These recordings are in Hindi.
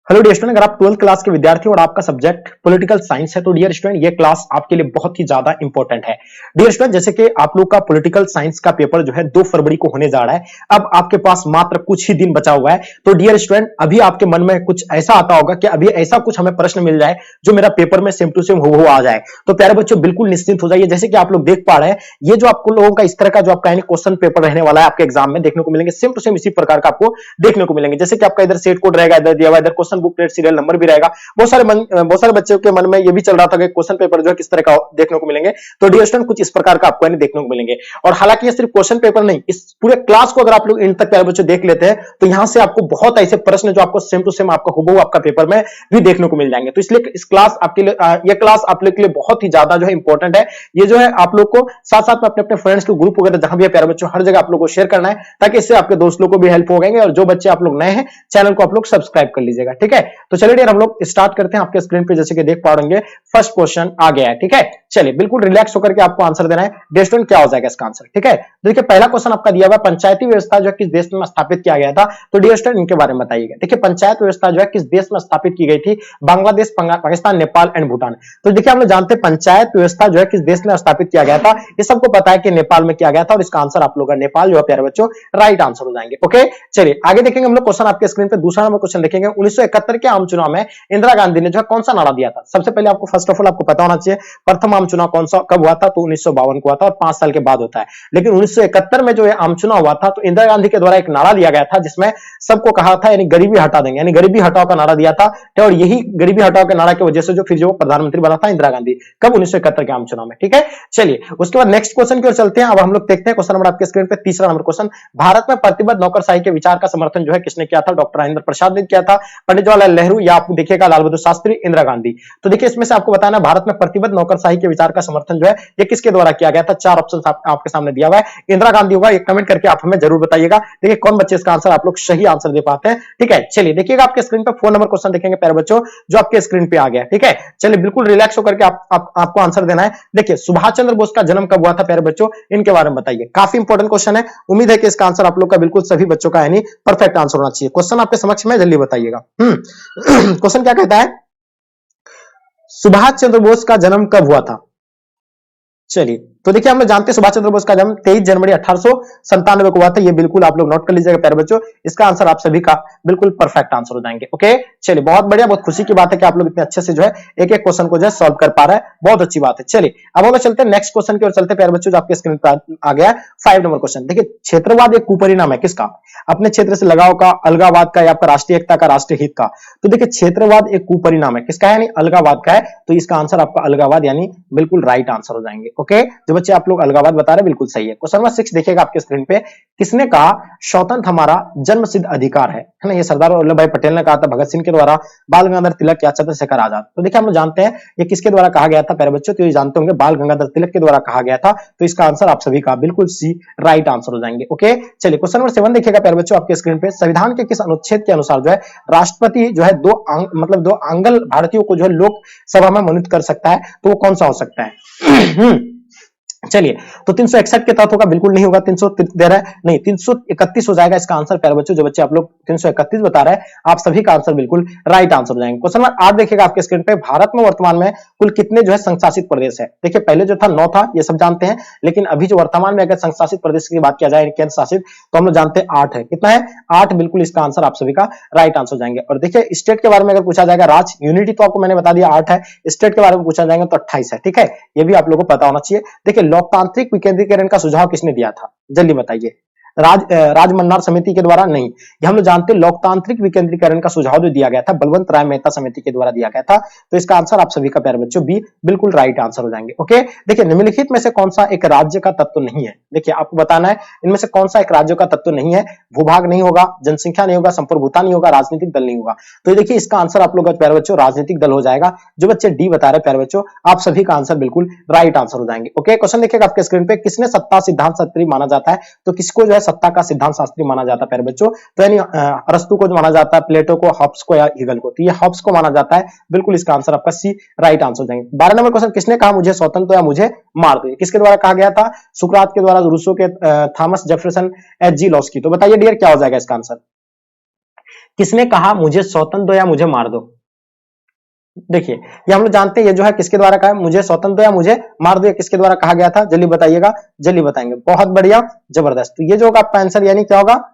हेलो डियर स्टूडेंट, अगर आप 12th क्लास के विद्यार्थी और आपका सब्जेक्ट पॉलिटिकल साइंस है तो डियर स्टूडेंट ये क्लास आपके लिए बहुत ही ज्यादा इंपॉर्टेंट है। डियर स्टूडेंट, जैसे कि आप लोग का पॉलिटिकल साइंस का पेपर जो है 2 फरवरी को होने जा रहा है। अब आपके पास मात्र कुछ ही दिन बचा हुआ है। तो डियर स्टूडेंट, अभी आपके मन में कुछ ऐसा आता होगा कि अभी ऐसा कुछ हमें प्रश्न मिल जाए जो मेरा पेपर में सेम टू सेम हो आ जाए। तो प्यारे बच्चों, बिल्कुल निश्चिंत हो जाइए। जैसे कि आप लोग देख पा रहे हैं, ये जो आपको लोगों का इस तरह का जो आपका क्वेश्चन पेपर रहने वाला है आपके एग्जाम में देखने को मिलेंगे, सेम टू सेम इसी प्रकार का आपको देखने को मिलेंगे। जैसे कि आपका इधर सेट कोड रहेगा, इधर दिया हुआ, इधर question book plate serial number भी रहेगा। बहुत सारे बच्चों के मन में ये भी चल रहा था कि क्वेश्चन पेपर जो है किस तरह का देखने को मिलेंगे। तो डियर स्टूडेंट, कुछ इस प्रकार का आपको देखने को मिलेंगे। और हालांकि ये सिर्फ क्वेश्चन पेपर नहीं, इस पूरे क्लास को अगर आप लोग इन तक प्यारे बच्चों देख लेते हैं तो यहां से आपको बहुत ऐसे प्रश्न जो आपको सेम टू सेम आपका हुबहू आपका पेपर में भी देखने को मिल जाएंगे। तो इसलिए इस क्लास आपके लिए ये क्लास आप लोग के लिए बहुत ही ज्यादा जो है इंपॉर्टेंट है। ये जो है आप लोग को साथ साथ में अपने अपने फ्रेंड्स के ग्रुप वगैरह जहां भी है प्यारे बच्चों, हर जगह आप लोग को शेयर करना है ताकि इससे आपके दोस्त लोग को भी हेल्प हो जाएंगे। और जो बच्चे आप लोग नए हैं, चैनल को आप लोग सब्सक्राइब कर लीजिएगा, ठीक है। तो चलिए डियर, हम लोग स्टार्ट करते हैं। आपके स्क्रीन पे जैसे कि देख पा रहे फर्स्ट क्वेश्चन आ गया है, ठीक है। चलिए बिल्कुल रिलैक्स होकर के आपको आंसर देना है। डियर स्टूडेंट, क्या हो जाएगा इसका आंसर, ठीक है। तो देखिए, पहला क्वेश्चन आपका दिया हुआ, पंचायती व्यवस्था जो है किस देश में स्थापित किया गया था। तो डियर स्टूडेंट, इनके बारे में बताइएगा। देखिए, पंचायत व्यवस्था जो है किस देश में स्थापित की गई थी। बांग्लादेश, पाकिस्तान, नेपाल एंड भूटान। तो देखिए, हम लोग जानते हैं पंचायत व्यवस्था जो है किस देश में स्थापित किया गया था। ये सबको पता है कि नेपाल में किया गया था। और इसका आंसर आप लोग का नेपाल जो है प्यारे बच्चों राइट आंसर हो जाएंगे। ओके, चलिए आगे देखेंगे हम लोग क्वेश्चन आपके स्क्रीन पे। दूसरा नंबर क्वेश्चन देखेंगे, 1971 के आम चुनाव में इंदिरा गांधी ने जो है कौन सा नारा दिया था। सबसे पहले आपको फर्स्ट ऑफ ऑल आपको पता होना चाहिए प्रथम आम चुनाव कौन सा कब हुआ था। तो 1952 को हुआ था और 5 साल के बाद होता है। लेकिन 1971 में जो है आम चुनाव हुआ था तो इंदिरा गांधी के द्वारा एक नारा दिया गया था जिसमें सबको कहा था, यानी गरीबी हटा देंगे, यानी गरीबी हटाओ का नारा दिया था। और यही गरीबी हटाओ के नारा की वजह से जो फिर जो प्रधानमंत्री बना था इंदिरा गांधी, कब 1971 के आम चुनाव में, ठीक है। चलिए उसके बाद नेक्स्ट क्वेश्चन की ओर चलते हैं। अब हम लोग देखते हैं क्वेश्चन नंबर आपके स्क्रीन पे, तीसरा नंबर क्वेश्चन, भारत में प्रतिबद्ध नौकरशाही के विचार का समर्थन जो है किसने किया था। डॉक्टर राजेंद्र प्रसाद ने किया था, पंडित जवाहरलाल नेहरू, या आप देखिएगा लाल बहादुर शास्त्री, इंदिरा गांधी। तो देखिए, इसमें से आपको बताना, भारत में प्रतिबद्ध नौकरशाही के विचार का समर्थन जो है ये किसके द्वारा किया गया था। 4 ऑप्शन आपके सामने दिया हुआ है, इंदिरा गांधी होगा। एक कमेंट करके आप हमें जरूर बताइएगा। देखिए कौन बच्चे इसका आंसर आप लोग सही आंसर दे पाते हैं, ठीक है। चलिए देखिएगा आपके स्क्रीन पर 4 नंबर क्वेश्चन देखेंगे प्यारे बच्चों, जो आपके स्क्रीन पे आ गया, ठीक है। चलिए बिल्कुल रिलैक्स होकर के आपको आंसर देना है। देखिए, सुभाष चंद्र बोस का जन्म कब हुआ था प्यारे बच्चों, इनके बारे में बताइए। काफी इंपॉर्टेंट क्वेश्चन है। उम्मीद है कि इसका आंसर आप लोग का बिल्कुल सभी बच्चों का यानी परफेक्ट आंसर होना चाहिए। क्वेश्चन आपके समक्ष में, जल्दी बताइएगा। क्वेश्चन क्या कहता है, सुभाष चंद्र बोस का जन्म कब हुआ था। चलिए, तो देखिए हम लोग जानते हैं सुभाष चंद्र बोस का जन्म 23 जनवरी 1897 को हुआ था। ये बिल्कुल आप लोग नोट कर लीजिएगा प्यारे बच्चों। इसका आंसर आप सभी का बिल्कुल परफेक्ट आंसर हो जाएंगे। ओके, चलिए बहुत बढ़िया, बहुत खुशी की बात है कि आप लोग इतने अच्छे से जो है एक एक क्वेश्चन को जो है सॉल्व कर पा रहे हैं, बहुत अच्छी बात है। चलिए अब हम लोग चलते हैं नेक्स्ट क्वेश्चन की ओर चलते हैं प्यारे बच्चों, जो आपके स्क्रीन पर आ गया 5 नंबर क्वेश्चन। देखिए, क्षेत्रवाद एक कुपरिणाम है किसका, अपने क्षेत्र से लगाव का, अलगावाद का, या आपका राष्ट्रीय एकता का, राष्ट्रीय हित का। तो देखिए, क्षेत्रवाद एक कुपरिणाम है किसका है, यानी अलगावाद का है। तो इसका आंसर आपका अलगावाद यानी बिल्कुल राइट आंसर हो जाएंगे। ओके, जो बच्चे आप लोग अलगावाद बता रहे हैं बिल्कुल सही है। क्वेश्चन नंबर 6 देखिएगा आपके स्क्रीन पे, किसने कहा स्वतंत्र हमारा जन्मसिद्ध अधिकार है ना। ये सरदार वल्लभ भाई पटेल ने कहा था, भगत सिंह के द्वारा, बाल गंगाधर तिलक या चंद्रशेखर आजाद। तो देखिए हम लोग जानते हैं ये किसके द्वारा कहा गया था प्यारे बच्चों, तो ये जानते होंगे बाल गंगाधर तिलक के द्वारा कहा गया था। तो इसका आंसर आप सभी का बिल्कुल सी राइट आंसर हो जाएंगे। ओके, चलिए क्वेश्चन नंबर 7 देखिएगा प्यारे बच्चों आपके स्क्रीन पे, संविधान के किस अनुच्छेद के अनुसार जो है राष्ट्रपति जो है दो आंगल भारतीयों को जो है लोकसभा में मनोनीत कर सकता है। तो वो कौन सा हो सकता है। चलिए, तो 361 के तहत होगा, बिल्कुल नहीं होगा। 330 दे रहा है, नहीं 331 हो जाएगा इसका आंसर प्यारे बच्चों। जो बच्चे आप लोग 331 बता रहे हैं, आप सभी का आंसर बिल्कुल राइट आंसर हो जाएंगे। क्वेश्चन नंबर 8 देखिएगा आपके स्क्रीन पे, भारत में वर्तमान में कुल कितने जो है संघशासित प्रदेश है। देखिए पहले जो था 9 था, ये सब जानते हैं, लेकिन अभी जो वर्तमान में अगर संघशासित प्रदेश की बात किया जाए, केंद्र शासित, तो हम लोग जानते हैं 8 है। कितना है, 8, बिल्कुल इसका आंसर आप सभी का राइट आंसर हो जाएंगे। और देखिए स्टेट के बारे में अगर पूछा जाएगा, राज्य यूनिटी तो आपको मैंने बता दिया 8 है, स्टेट के बारे में पूछा जाएगा तो 28 है, ठीक है। ये भी आप लोगों को पता होना चाहिए। देखिए, लोकतांत्रिक विकेंद्रीकरण का सुझाव किसने दिया था, जल्दी बताइए। राजमन्नार समिति के द्वारा नहीं, ये हम लोग जानते हैं लोकतांत्रिक विकेंद्रीकरण का सुझाव जो दिया गया था बलवंत राय मेहता समिति के द्वारा दिया गया था। तो इसका आंसर आप सभी का प्यारे बच्चों बी बिल्कुल राइट आंसर हो जाएंगे। ओके, देखिए निम्नलिखित में से कौन सा एक राज्य का तत्व नहीं है। देखिए आपको बताना है इनमें से कौन सा एक राज्य का तत्व नहीं है। भूभाग नहीं होगा, जनसंख्या नहीं होगा, संप्रभुता नहीं होगा, राजनीतिक दल नहीं होगा। तो देखिए इसका आंसर आप लोग का प्यारे बच्चों राजनीतिक दल हो जाएगा। जो बच्चे डी बता रहे प्यारे बच्चों, आप सभी का आंसर बिल्कुल राइट आंसर हो जाएंगे। ओके, क्वेश्चन देखिएगा आपके स्क्रीन पे, किसने सत्ता सिद्धांत शास्त्री माना जाता है। तो किसको जो है सत्ता का सिद्धांत शास्त्री माना जाता है प्यारे बच्चों, तो यानी अरस्तु को माना जाता है, प्लेटो को, हॉब्स को या हीगल को। तो ये हॉब्स को माना जाता है, बिल्कुल इसका आंसर आपका सी राइट आंसर हो जाएंगे। 12 नंबर क्वेश्चन, किसने कहा मुझे स्वतंत्र या मुझे मार दो। किसके द्वारा कहा गया था, सुकरात के द्वारा, रूसो के, Thomas Jefferson, H G Laski. तो बताइए डियर क्या हो जाएगा इसका आंसर। किसने कहा मुझे स्वतंत्र दो या मुझे मार दो? देखिए ये हम लोग जानते हैं, ये जो है किसके द्वारा कहा है, मुझे स्वतंत्र दो या मुझे मार दो, किसके द्वारा कहा गया था, जल्दी बताइएगा, जल्दी बताएंगे, बहुत बढ़िया, जबरदस्त। तो ये जो होगा आपका आंसर यानी क्या होगा,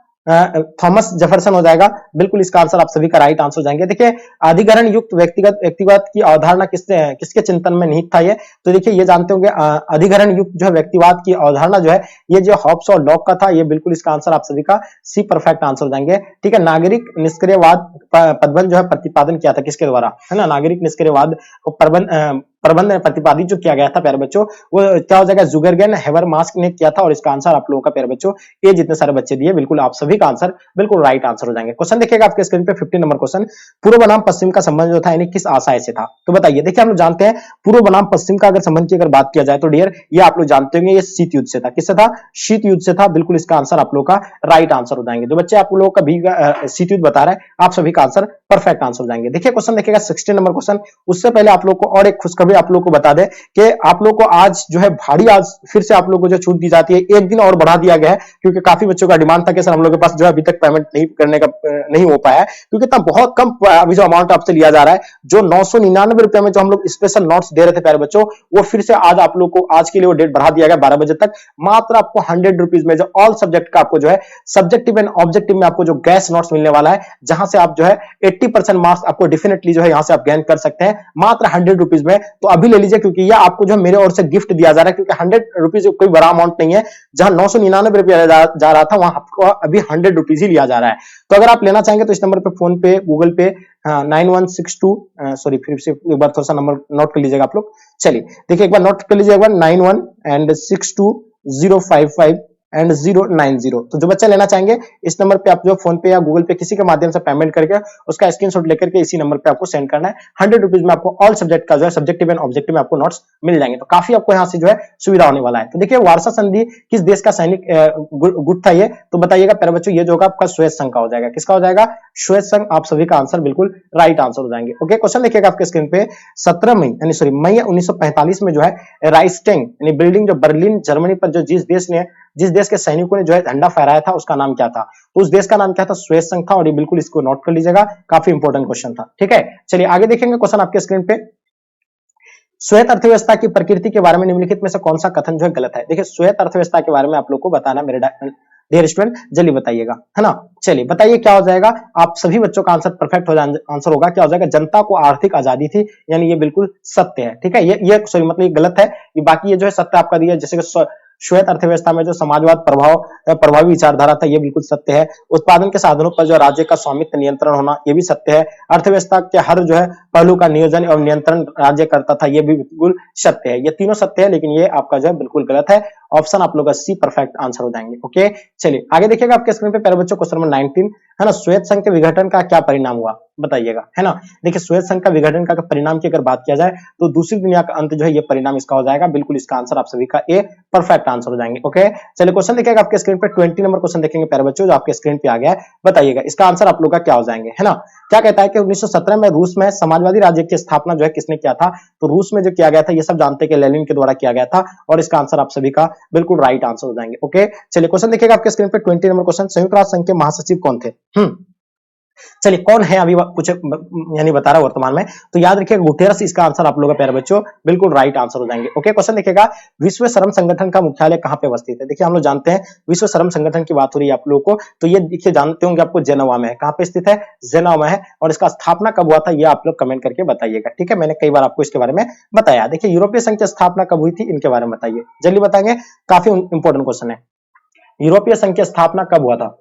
थॉमस जेफरसन हो जाएगा, बिल्कुल इसका आंसर आप सभी का राइट आंसर हो जाएंगे। देखिए अधिग्रहण युक्त व्यक्तिगत व्यक्तिवाद की अवधारणा किसके चिंतन में निहित था ये, तो देखिए ये जानते होंगे अधिग्रहण युक्त जो है व्यक्तिवाद की अवधारणा जो है ये जो हॉब्स और लॉक का था, ये बिल्कुल इसका आंसर आप सभी का सी परफेक्ट आंसर हो जाएंगे। ठीक है, नागरिक निष्क्रियवाद पदबंध जो है प्रतिपादन किया था किसके द्वारा, है ना, नागरिक निष्क्रियवाद को प्रबंध में प्रतिपादित जो किया गया था प्यारे बच्चों, वो क्या हो जाएगा, जुगर्गेन हेबरमास्क ने किया था, और इसका आंसर आप लोगों का प्यारे बच्चों ये जितने सारे बच्चे दिए बिल्कुल आप सभी का आंसर बिल्कुल राइट आंसर हो जाएंगे। क्वेश्चन देखिएगा आपके स्क्रीन पे 15 नंबर क्वेश्चन, पूर्व बनाम पश्चिम का संबंध जो था यानी किस आशय से था, तो बताइए। देखिए हम लोग जानते हैं पूर्व बनाम पश्चिम का अगर संबंध की अगर बात किया जाए तो डियर ये आप लोग जानते होंगे ये शीत युद्ध से था, किससे था, शीत युद्ध से था, बिल्कुल इसका आंसर आप लोग का राइट आंसर हो जाएंगे। जो बच्चे आप लोगों का भी शीत युद्ध बता रहे हैं आप सभी का आंसर परफेक्ट आंसर हो जाएंगे। देखिए क्वेश्चन देखिएगा 16 नंबर क्वेश्चन, उससे पहले आप लोग को और एक खुशखबरी आप लोग को बता दें कि आप लोग को आज जो है भारी आज फिर से आप लोग को जो छूट दी जाती है, एक दिन और बढ़ा दिया गया है, क्योंकि काफी बच्चों का डिमांड था कि सर हम लोग के पास जो है अभी तक पेमेंट नहीं करने का नहीं हो पाया है, क्योंकि इतना बहुत कम अभी जो अमाउंट आपसे लिया जा रहा है, जो 999 रुपए में जो हम लोग स्पेशल नोट्स दे रहे थे प्यारे बच्चों, वो फिर से आज आप लोग को आज के लिए वो डेट बढ़ा दिया गया 12 बजे तक, मात्र आपको 100 रुपीज में जो ऑल सब्जेक्ट का आपको जो है सब्जेक्टिव एंड ऑब्जेक्टिव में आपको जो गैस नोट्स मिलने वाला है, जहां से आप जो है 80% मार्क्स आपको डेफिनेटली जो है यहां से आप गेन कर सकते हैं मात्र 100 रुपीज में। तो अभी ले लीजिए, क्योंकि यह आपको जो है मेरे ओर से गिफ्ट दिया जा रहा है, क्योंकि 100 रुपीज कोई बड़ा अमाउंट नहीं है, जहां 999 रुपया जा रहा था वहां आपको अभी 100 रुपीज ही लिया जा रहा है। तो अगर आप लेना चाहेंगे तो इस नंबर पे फोन पे गूगल पे 9162 सॉरी फिर से एक बार थोड़ा सा नंबर नोट कर लीजिएगा आप लोग, चलिए देखिए एक बार नोट कर लीजिए, एक बार 9162 एंड 090। तो जो बच्चा लेना चाहेंगे इस नंबर पे आप जो फोन पे या गूगल पे किसी के माध्यम से पेमेंट करके उसका स्क्रीनशॉट लेकर के इसी नंबर पे आपको सेंड करना है। 100 रुपीज में आपको ऑल सब्जेक्ट का जो है सब्जेक्टिव एंड ऑब्जेक्टिव में आपको नोट्स मिल जाएंगे, तो काफी आपको यहाँ से जो है सुविधा होने वाला है। तो देखिए वार्सा संधि किस देश का सैनिक गुट था ये, तो बताइएगा प्यारे बच्चों, ये जो होगा आपका श्वेत संघ का हो जाएगा, किसका हो जाएगा, श्वेत संघ, आप सभी का आंसर बिल्कुल राइट आंसर हो जाएंगे। ओके क्वेश्चन देखिएगा आपके स्क्रीन पे 17 मई यानी सॉरी मई 1945 में जो है राइस्टेंग यानी बिल्डिंग जो बर्लिन जर्मनी पर जो जिस देश के सैनिकों ने जो है झंडा फहराया था उसका नाम क्या था, तो उस देश का नाम क्या था, श्वेत संघ था, और ये बिल्कुल इसको नोट कर लीजिएगा, काफी इंपॉर्टेंट क्वेश्चन था। ठीक है चलिए आगे देखेंगे क्वेश्चन आपके स्क्रीन पे, श्वेत अर्थव्यवस्था की प्रकृति के बारे में निम्नलिखित में से कौन सा कथन जो है गलत है। देखिए श्वेत अर्थव्यवस्था के बारे में आप लोग को बताना मेरे डियर स्टूडेंट, जल्दी बताइएगा, है ना, चलिए बताइए क्या हो जाएगा, आप सभी बच्चों का आंसर परफेक्ट हो आंसर होगा, क्या हो जाएगा, जनता को आर्थिक आजादी थी, यानी ये बिल्कुल सत्य है। ठीक है ये सॉरी मतलब ये गलत है, ये बाकी ये जो है सत्य आपका दिया, जैसे कि श्वेत अर्थव्यवस्था में जो समाजवाद प्रभावी विचारधारा था ये बिल्कुल सत्य है, उत्पादन के साधनों पर जो राज्य का स्वामित्व नियंत्रण होना ये भी सत्य है, अर्थव्यवस्था के हर जो है पहलू का नियोजन एवं नियंत्रण राज्य करता था ये भी बिल्कुल सत्य है, ये तीनों सत्य है, लेकिन ये आपका जो है बिल्कुल गलत है, ऑप्शन आप लोग का सी परफेक्ट आंसर हो जाएंगे। ओके चलिए आगे देखिएगा आपके स्क्रीन पे प्यारे बच्चों क्वेश्चन नंबर 19 है ना, श्वेत संघ के विघटन का क्या परिणाम हुआ बताइएगा, है ना। देखिए श्वेत संघ का विघटन का परिणाम की अगर बात किया जाए तो दूसरी दुनिया का अंत जो है ये परिणाम इसका हो जाएगा, बिल्कुल इसका आंसर आप सभी का ए परफेक्ट आंसर हो जाएंगे। ओके चलिए क्वेश्चन देखिएगा आपके स्क्रीन पे 20 नंबर क्वेश्चन देखेंगे प्यारे बच्चों, जो आपके स्क्रीन पे आ गया है, बताइएगा इसका आंसर आप लोग का क्या हो जाएंगे, है ना। क्या कहता है कि 1917 में रूस में समाजवादी राज्य की स्थापना जो है किसने किया था, तो रूस में जो किया गया था ये सब जानते हैं कि लेनिन के द्वारा किया गया था, और इसका आंसर आप सभी का बिल्कुल राइट आंसर हो जाएंगे। ओके चलिए क्वेश्चन देखिएगा आपके स्क्रीन पे 20 नंबर क्वेश्चन, संयुक्त राष्ट्र संघ के महासचिव कौन थे, चलिए कौन है अभी कुछ यानी बता रहा वर्तमान में, तो याद रखिएगा गुटेरस इसका आंसर आप लोगों का प्यारे बच्चों बिल्कुल राइट आंसर हो जाएंगे। ओके क्वेश्चन देखिएगा विश्व श्रम संगठन का मुख्यालय कहां पे अवस्थित है, देखिए हम लोग जानते हैं विश्व श्रम संगठन की बात हो रही है आप लोगों को, तो ये देखिए जानते होंगे आपको जेनेवा में है, कहां पे स्थित है, जेनेवा में है, और इसका स्थापना कब हुआ था ये आप लोग कमेंट करके बताइएगा। ठीक है मैंने कई बार आपको इसके बारे में बताया। देखिए यूरोपीय संघ की स्थापना कब हुई थी इनके बारे में बताइए, जल्दी बताएंगे, काफी इंपॉर्टेंट क्वेश्चन है, यूरोपीय संघ की स्थापना कब हुआ था।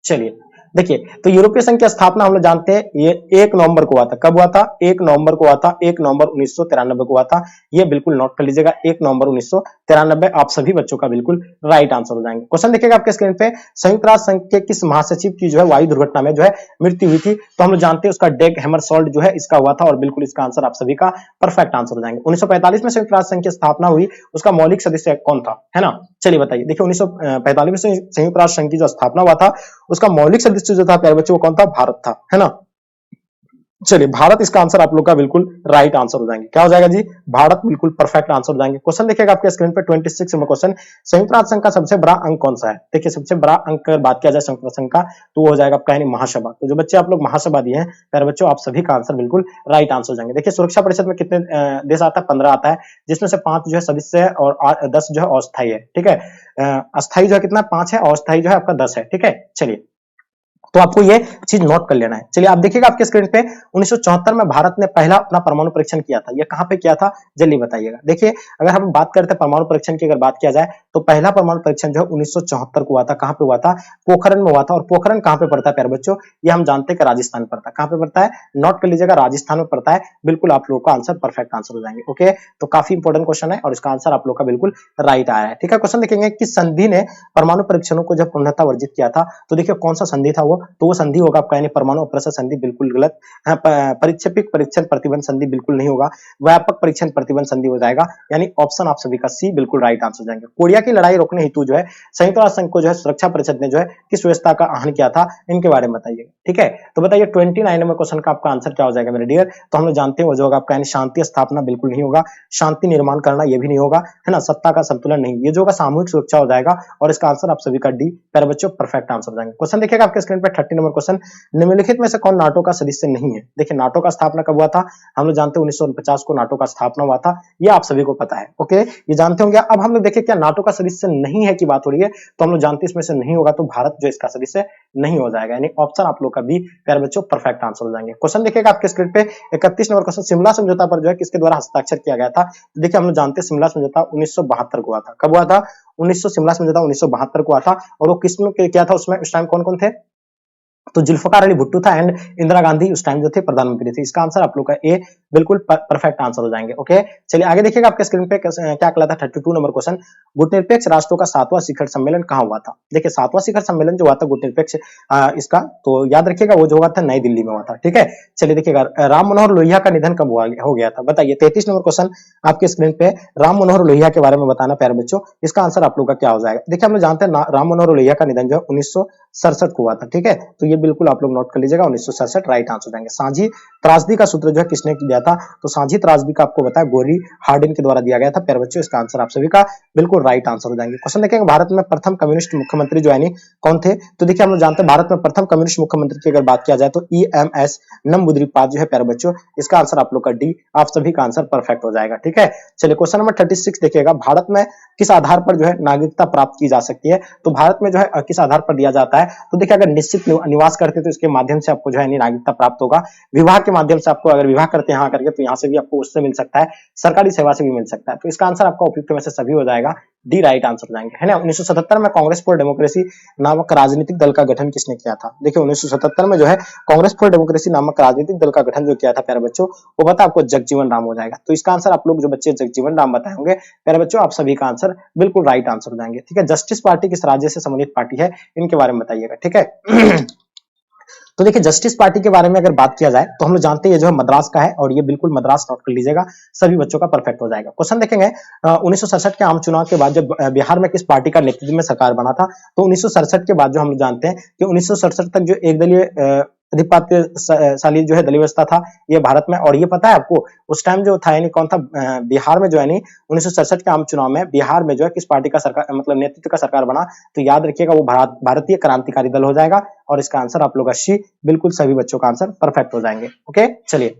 चलिए देखिए तो यूरोपीय संघ की स्थापना हम लोग जानते हैं ये 1 नवंबर को हुआ था, कब हुआ था, 1 नवंबर को हुआ था, 1 नवंबर 1993 को हुआ था, ये बिल्कुल नोट कर लीजिएगा 1 नवंबर 1993, आप सभी बच्चों का बिल्कुल राइट आंसर हो जाएंगे। क्वेश्चन देखिएगा आपके स्क्रीन पे संयुक्त राष्ट्र संघ के किस महासचिव की जो है वायु दुर्घटना में जो है मृत्यु हुई थी, तो हम लोग जानते हैं उसका डेग हैमरशोल्ड जो है इसका हुआ था, और बिल्कुल इसका आंसर आप सभी का परफेक्ट आंसर हो जाएंगे। 1945 में संयुक्त राष्ट्र संघ की स्थापना हुई, उसका मौलिक सदस्य कौन था, है ना, चलिए बताइए। देखिए 1945 में संयुक्त राष्ट्र संघ की जो स्थापना हुआ था उसका मौलिक सदस्य जो था प्यारे बच्चों कौन था, भारत था, है ना। चलिए भारत इसका आंसर आप लोग का बिल्कुल राइट आंसर हो जाएंगे। क्या हो जाएगा जी? भारत बिल्कुल परफेक्ट आंसर हो जाएंगे। क्वेश्चन देखिएगा आपके स्क्रीन पे 26 नंबर क्वेश्चन, संयुक्त राष्ट्र संघ का सबसे बड़ा अंग कौन सा है? देखिए सबसे बड़ा अंग अगर बात किया जाए संयुक्त राष्ट्र संघ का तो वो हो जाएगा आपका यानी महासभा। तो जो बच्चे आप लोग महासभा दिए हैं प्यारे बच्चों, आप सभी का आंसर बिल्कुल राइट आंसर हो जाएंगे। देखिए सुरक्षा परिषद में कितने देश आता है? 15 आता है, जिसमें से 5 जो है सदस्य है और 10 जो है अस्थायी है। ठीक है, अस्थायी जो है कितना? 5 है, अस्थायी जो है आपका 10 है। ठीक है, चलिए तो आपको ये चीज नोट कर लेना है। चलिए आप देखिएगा आपके स्क्रीन पे 1974 में भारत ने पहला अपना परमाणु परीक्षण किया था। ये कहां पे किया था? जल्दी बताइएगा। देखिए अगर हम बात करते हैं परमाणु परीक्षण की, अगर बात किया जाए तो पहला परमाणु परीक्षण जो है 1974 को हुआ था। कहां पे हुआ था? पोखरण में हुआ था। और पोखरण कहां पे पड़ता है प्यारे बच्चों? ये हम जानते हैं कि राजस्थान पड़ता है। कहां पे पड़ता है? नोट कर लीजिएगा, राजस्थान में पड़ता है। बिल्कुल आप लोगों का आंसर परफेक्ट आंसर हो जाएंगे। ओके, तो काफी इंपॉर्टेंट क्वेश्चन है और इसका आंसर आप लोग का बिल्कुल राइट आया है। ठीक है, क्वेश्चन देखेंगे किस संधि ने परमाणु परीक्षणों को जब पूर्णतः वर्जित किया था? तो देखिए कौन सा संधि था वो? तो वो संधि होगा आपका यानी परमाणु अप्रसर संधि, बिल्कुल गलत। परिक्षेपित परीक्षण प्रतिबंध संधि बिल्कुल नहीं होगा। व्यापक परीक्षण प्रतिबंध संधि हो जाएगा, यानी ऑप्शन आप सभी का सी बिल्कुल राइट आंसर हो जाएंगे। कोरिया की लड़ाई रोकने हेतु जो है संयुक्त राष्ट्र संघ को जो है सुरक्षा परिषद ने जो है किस व्यवस्था का आह्वान किया था? इनके बारे में बताइएगा। ठीक है, तो बताइए 29 नंबर क्वेश्चन का आपका आंसर क्या हो जाएगा मेरे डियर? तो हम लोग जानते हैं वो जो होगा आपका यानी शांति स्थापना बिल्कुल नहीं होगा, शांति निर्माण करना ये भी नहीं होगा, है ना, सत्ता का संतुलन नहीं, ये जो होगा सामूहिक सुरक्षा हो जाएगा। और इसका आंसर आप सभी का डी प्यारे बच्चों परफेक्ट आंसर हो जाएंगे। क्वेश्चन देखिएगा आपके स्क्रीन पे 30 नंबर क्वेश्चन, निम्नलिखित में से कौन नाटो का सदस्य नहीं है? देखिए नाटो का स्थापना कब हुआ था? हम लोग जानते हैं 1949 को नाटो का स्थापना हुआ था, ये आप सभी को पता है। ओके, ये जानते होंगे। अब हम लोग देखिए क्या नाटो का सदस्य नहीं है की बात हो रही है, तो हम लोग जानते हैं इसमें से नहीं होगा, तो भारत जो इसका सदस्य नहीं हो जाएगा, यानी ऑप्शन आप लोग का बी प्यारे बच्चों परफेक्ट आंसर हो जाएंगे। क्वेश्चन देखिएगा आपके स्क्रीन पे 31 नंबर क्वेश्चन, शिमला समझौता पर जो है किसके द्वारा हस्ताक्षर किया गया था? तो देखिए हम लोग जानते हैं शिमला समझौता 1972 को हुआ था। कब हुआ था? 1900 शिमला समझौता 1972 को हुआ था। और वो किसने किया था उसमें? उस टाइम कौन कौन थे? तो जुल्फकार अली भुट्टो था एंड इंदिरा गांधी उस टाइम जो थे प्रधानमंत्री थे। इसका आंसर आप लोग का ए बिल्कुल परफेक्ट आंसर हो जाएंगे। ओके, चलिए आगे देखिएगा आपके स्क्रीन पे क्या कहलाता है 32 नंबर क्वेश्चन, गुटनिरपेक्ष राष्ट्रों का 7वां शिखर सम्मेलन कहां हुआ था? देखिए 7वां शिखर सम्मेलन जो हुआ था गुटनिरपेक्ष इसका, तो याद रखिएगा वो जो हुआ था नई दिल्ली में हुआ था। ठीक है, चलिए देखिएगा राम मनोहर लोहिया का निधन कब हो गया था? बताइए 33 नंबर क्वेश्चन आपके स्क्रीन पे, राम मनोहर लोहिया के बारे में बताना प्यारे बच्चों। इसका आंसर आप लोग का क्या हो जाएगा? देखिए हम लोग जानते हैं राम मनोहर लोहिया का निधन जो है 1967 को हुआ था। ठीक है, तो ये बिल्कुल आप लोग नोट कर लीजिएगा, 1967 राइट आंसर हो जाएंगे। सांझी त्रासदी का सूत्र जो है किसने दिया था? तो सांझी त्रासदी का आपको बताया गोरी हार्डिन के द्वारा दिया गया था प्यारे बच्चों। इसका आंसर आप सभी का बिल्कुल राइट आंसर हो जाएंगे। क्वेश्चन देखेंगे भारत में प्रथम कम्युनिस्ट मुख्यमंत्री जो है कौन थे? तो देखिए हम लोग जानते हैं भारत में प्रथम कम्युनिस्ट मुख्यमंत्री की अगर बात किया जाए तो EMS नंबूद्रीपाद जो है प्यारे बच्चों। इसका आंसर आप लोग का डी, आप सभी का आंसर परफेक्ट हो जाएगा। ठीक है, चलिए क्वेश्चन नंबर 36 देखिएगा, भारत में किस आधार पर जो है नागरिकता प्राप्त की जा सकती है? तो भारत में जो है किस आधार पर दिया जाता है? तो देखिए अगर निश्चित निवास करते हैं तो इसके माध्यम से आपको जो है नागरिकता प्राप्त होगा। विवाह के माध्यम से आपको, अगर विवाह करते हैं यहाँ करके तो यहाँ से भी आपको उससे मिल सकता है, सरकारी सेवा से भी मिल सकता है। तो इसका आंसर आपका उपयुक्त में से सभी हो जाएगा, डी राइट आंसर हो जाएंगे, है ना। 1977 में कांग्रेस फॉर डेमोक्रेसी नामक राजनीतिक दल का गठन किसने किया था? देखिए 1977 में जो है कांग्रेस फॉर डेमोक्रेसी नामक राजनीतिक दल का गठन जो किया था प्यारे बच्चों, वो पता आपको जगजीवन राम हो जाएगा। तो इसका आंसर आप लोग जो बच्चे जगजीवन राम बताए होंगे प्यारे बच्चों, आप सभी का आंसर बिल्कुल राइट आंसर हो जाएंगे। ठीक है, जस्टिस पार्टी किस राज्य से संबंधित पार्टी है? इनके बारे में बताइएगा। ठीक है तो देखिए जस्टिस पार्टी के बारे में अगर बात किया जाए तो हम लोग जानते हैं ये जो है मद्रास का है, और ये बिल्कुल मद्रास नोट कर लीजिएगा, सभी बच्चों का परफेक्ट हो जाएगा। क्वेश्चन देखेंगे 1967 के आम चुनाव के बाद जब बिहार में किस पार्टी का नेतृत्व में सरकार बना था? तो 1967 के बाद जो हम लोग जानते हैं कि 1967 तक जो एक दलीय अधिपत्यशाली जो है दलीय व्यवस्था था ये भारत में। और ये पता है आपको उस टाइम जो था यानी कौन था बिहार में जो है 1967 के आम चुनाव में बिहार में जो है किस पार्टी का सरकार मतलब नेतृत्व का सरकार बना? तो याद रखिएगा वो भारतीय क्रांतिकारी दल हो जाएगा। और इसका आंसर आप लोग का सी, बिल्कुल सभी बच्चों का आंसर परफेक्ट हो जाएंगे। ओके, चलिए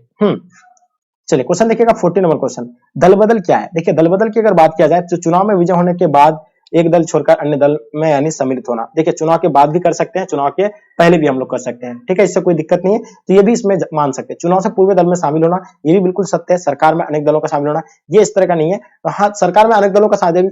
चलिए क्वेश्चन देखिएगा 40 नंबर क्वेश्चन, दल बदल क्या है? देखिए दल बदल की अगर बात किया जाए तो चुनाव में विजय होने के बाद एक दल छोड़कर अन्य दल में यानी सम्मिलित होना। देखिए चुनाव के बाद भी कर सकते हैं, चुनाव के पहले भी हम लोग कर सकते हैं। ठीक है, इससे कोई दिक्कत नहीं है, तो ये भी इसमें मान सकते हैं। चुनाव से पूर्व दल में शामिल होना ये भी बिल्कुल सत्य है। सरकार में अनेक दलों का शामिल होना ये इस तरह का नहीं है। तो हाँ, सरकार में अनेक दलों का शामिल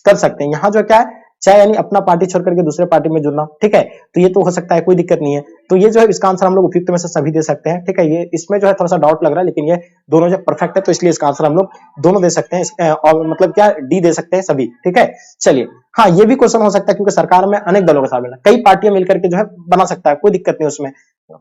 कर सकते हैं। यहाँ जो क्या है, चाहे यानी अपना पार्टी छोड़ करके दूसरे पार्टी में जुड़ना। ठीक है, तो ये तो हो सकता है, कोई दिक्कत नहीं है। तो ये जो है इसका आंसर हम लोग उपयुक्त में से सभी दे सकते हैं। ठीक है, ये इसमें जो है थोड़ा सा डाउट लग रहा है, लेकिन ये दोनों जो परफेक्ट है तो इसलिए इसका आंसर हम लोग दोनों दे सकते हैं, और मतलब क्या डी दे सकते हैं सभी। ठीक है, चलिए हाँ, ये भी क्वेश्चन हो सकता है क्योंकि सरकार में अनेक दलों का शामिल है, कई पार्टियां मिलकर के जो है बना सकता है, कोई दिक्कत नहीं उसमें,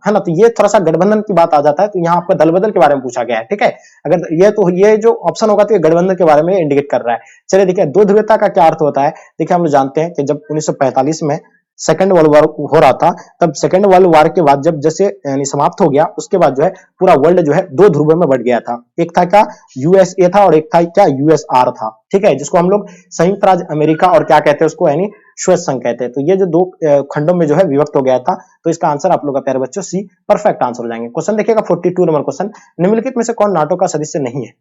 है ना। तो ये थोड़ा सा गठबंधन की बात आ जाता है, तो यहाँ आपका दल बदल के बारे में पूछा गया है। ठीक है, अगर ये तो ये जो ऑप्शन होगा तो ये गठबंधन के बारे में इंडिकेट कर रहा है। चलिए देखिए दो ध्रुवता का क्या अर्थ होता है? देखिए हम लोग जानते हैं कि जब 1945 में सेकेंड वर्ल्ड वॉर हो रहा था, तब सेकेंड वर्ल्ड वॉर के बाद जब जैसे यानी समाप्त हो गया, उसके बाद जो है पूरा वर्ल्ड जो है दो ध्रुवों में बढ़ गया था। एक था क्या, यूएसए था, और एक था क्या, यूएसआर था। ठीक है, जिसको हम लोग संयुक्त राज्य अमेरिका और क्या कहते हैं उसको, यानी श्वेत संघ कहते हैं। तो ये जो दो खंडों में जो है विभक्त हो गया था। तो इसका आंसर आप लोग का प्यारे बच्चों सी परफेक्ट आंसर हो जाएंगे। क्वेश्चन देखिएगा 42 नंबर क्वेश्चन, निम्नलिखित में से कौन नाटो का सदस्य नहीं है?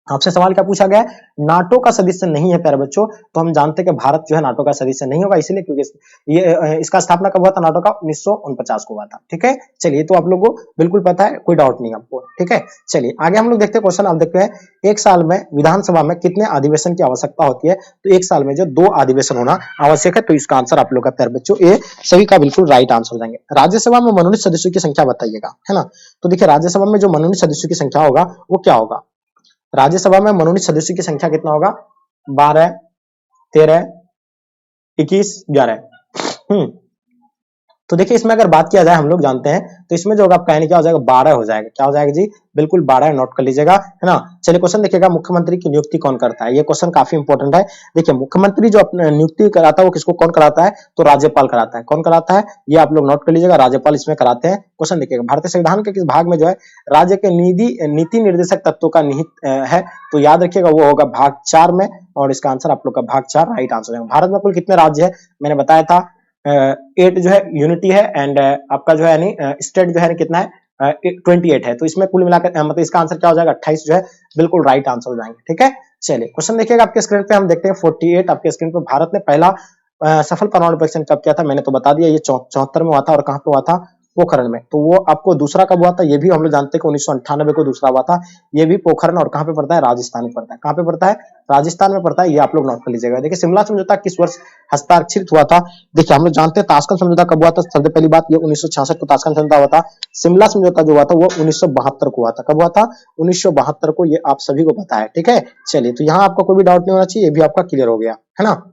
आपसे सवाल क्या पूछा गया है, नाटो का सदस्य नहीं है प्यारे बच्चों। तो हम जानते हैं कि भारत जो है नाटो का सदस्य नहीं होगा, इसलिए क्योंकि ये इसका स्थापना कब हुआ था नाटो का, 1949 को हुआ था। ठीक है, चलिए तो आप लोगों को बिल्कुल पता है, कोई डाउट नहीं आपको। ठीक है, चलिए आगे हम लोग देखते हैं क्वेश्चन। आप देखते हैं एक साल में विधानसभा में कितने अधिवेशन की आवश्यकता होती है? तो एक साल में जो 2 अधिवेशन होना आवश्यक है। तो इसका आंसर आप लोग का प्यारे बच्चों ये सभी का बिल्कुल राइट आंसर हो जाएंगे। राज्यसभा में मनोनीत सदस्यों की संख्या बताइएगा, है ना। तो देखिए राज्यसभा में जो मनोनीत सदस्यों की संख्या होगा वो क्या होगा, राज्यसभा में मनोनीत सदस्यों की संख्या कितना होगा, 12, 13, 21, 11। तो देखिए इसमें अगर बात किया जाए, हम लोग जानते हैं, तो इसमें जो होगा आपका यानी क्या हो जाएगा, 12 हो जाएगा। क्या हो जाएगा जी, बिल्कुल 12 नोट कर लीजिएगा, है ना। चलिए क्वेश्चन देखिएगा, मुख्यमंत्री की नियुक्ति कौन करता है? ये क्वेश्चन काफी इंपॉर्टेंट है। देखिए मुख्यमंत्री जो अपने नियुक्ति कराता है वो किसको, कौन कराता है? तो राज्यपाल कराता है। कौन कराता है? ये आप लोग नोट कर लीजिएगा, राज्यपाल इसमें कराते हैं। क्वेश्चन देखिएगा, भारतीय संविधान के किस भाग में जो है राज्य के नीति निर्देशक तत्वों का निहित है? तो याद रखिएगा वो होगा भाग 4 में, और इसका आंसर आप लोग का भाग 4 राइट आंसर है। भारत में कुल कितने राज्य है? मैंने बताया था 8 जो है यूनिटी है, एंड आपका जो है यानी स्टेट जो है कितना है, 28 है। तो इसमें कुल मिलाकर मतलब इसका आंसर क्या हो जाएगा, 28 जो है बिल्कुल राइट आंसर हो जाएंगे। ठीक है, चलिए क्वेश्चन देखिएगा आपके स्क्रीन पे, हम देखते हैं 48 आपके स्क्रीन पे। भारत ने पहला सफल परमाणु परीक्षण कब किया था? मैंने तो बता दिया, ये 74 में हुआ था, और कहां पे हुआ था, पोखरण में। तो वो आपको दूसरा कब हुआ था, ये भी हम लोग जानते हैं कि 1998 को दूसरा हुआ था। ये भी पोखरण, और कहां पे पड़ता है, राजस्थान में पड़ता है। कहां पे पड़ता है, राजस्थान में पड़ता है। ये आप लोग नोट कर लीजिएगा। देखिए शिमला समझौता किस वर्ष हस्ताक्षरित हुआ था? देखिए हम लोग जानते हैं ताशकंद समझौता कब हुआ था, सबसे पहली बात, ये 1966 को ताशकंद समझौता हुआ था। शिमला समझौता जो हुआ था वो 1972 को हुआ था। कब हुआ था? 1972 को, ये आप सभी को पता है। ठीक है, चलिए तो यहाँ आपका कोई भी डाउट नहीं होना चाहिए, ये भी आपका क्लियर हो गया, है ना।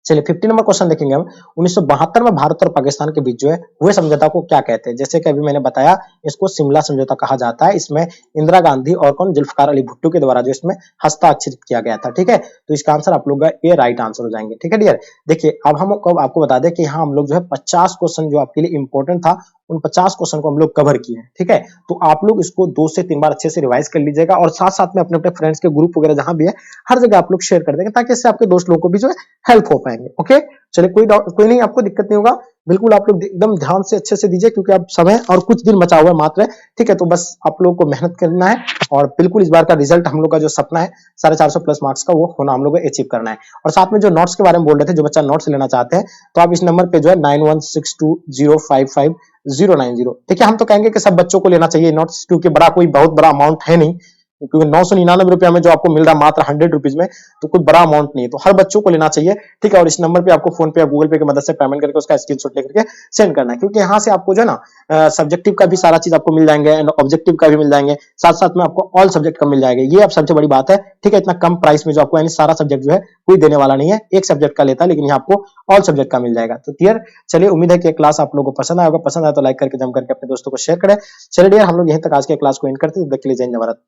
चलिए 50 नंबर क्वेश्चन देखेंगे हम। 1972 में भारत और पाकिस्तान के बीच जो है हुए समझौता को क्या कहते हैं? जैसे कि अभी मैंने बताया, इसको शिमला समझौता कहा जाता है। इसमें इंदिरा गांधी और कौन, जुल्फिकार अली भुट्टो के द्वारा जो इसमें हस्ताक्षरित किया गया था। ठीक है, तो इसका आंसर आप लोग का ये राइट आंसर हो जाएंगे। ठीक है डियर, देखिए अब हम आपको बता दें कि यहाँ हम लोग जो है 50 क्वेश्चन जो आपके लिए इंपॉर्टेंट था, उन 50 क्वेश्चन को हम लोग कवर किए हैं। ठीक है, तो आप लोग इसको 2 से 3 बार अच्छे से रिवाइज कर लीजिएगा, और साथ साथ में अपने अपने फ्रेंड्स के ग्रुप वगैरह जहां भी है हर जगह आप लोग शेयर कर देंगे, ताकि इससे आपके दोस्त लोगों को भी जो है हेल्प हो पाएंगे। ओके, चलिए कोई नहीं, आपको दिक्कत नहीं होगा, बिल्कुल आप लोग एकदम ध्यान से अच्छे से दीजिए, क्योंकि अब समय और कुछ दिन बचा हुआ है मात्र। ठीक है, तो बस आप लोगों को मेहनत करना है, और बिल्कुल इस बार का रिजल्ट हम लोग का जो सपना है 450 प्लस मार्क्स का, वो होना हम लोग को अचीव करना है। और साथ में जो नोट्स के बारे में बोल रहे थे, जो बच्चा नोट्स लेना चाहते हैं, तो आप इस नंबर पे जो है 9162055090। देखिए हम तो कहेंगे कि सब बच्चों को लेना चाहिए नोट्स, क्योंकि कोई बहुत बड़ा अमाउंट है नहीं, क्योंकि 999 रुपया में जो आपको मिल रहा है मात्र 100 रुपीज में, तो कोई बड़ा अमाउंट नहीं है, तो हर बच्चों को लेना चाहिए। ठीक है, और इस नंबर पे आपको फोन पे या गूगल पे की मदद से पेमेंट करके उसका स्क्रीनशॉट लेकर के सेंड करना है, क्योंकि यहाँ से आपको जो है ना सब्जेक्टिव का भी सारा चीज आपको मिल जाएंगे, एंड ऑब्जेक्टिव का भी मिल जाएंगे, साथ साथ में आपको ऑल सब्जेक्ट का मिल जाएगा। ये अब सबसे बड़ी बात है। ठीक है, इतना कम प्राइस में जो आपको यानी सारा सब्जेक्ट जो है कोई देने वाला नहीं है, एक सब्जेक्ट का लेता है, लेकिन यहाँ आपको ऑल सब्जेक्ट का मिल जाएगा। तो क्लियर, चलिए उम्मीद है कि क्लास आप लोगों को पसंद आएगा। पसंद आया तो लाइक करके जम करके अपने दोस्तों को शेयर करें। चलिए डियर, हम लोग यहीं तक आज के क्लास को एंड करते हैं। देख लीजिए, जय भारत।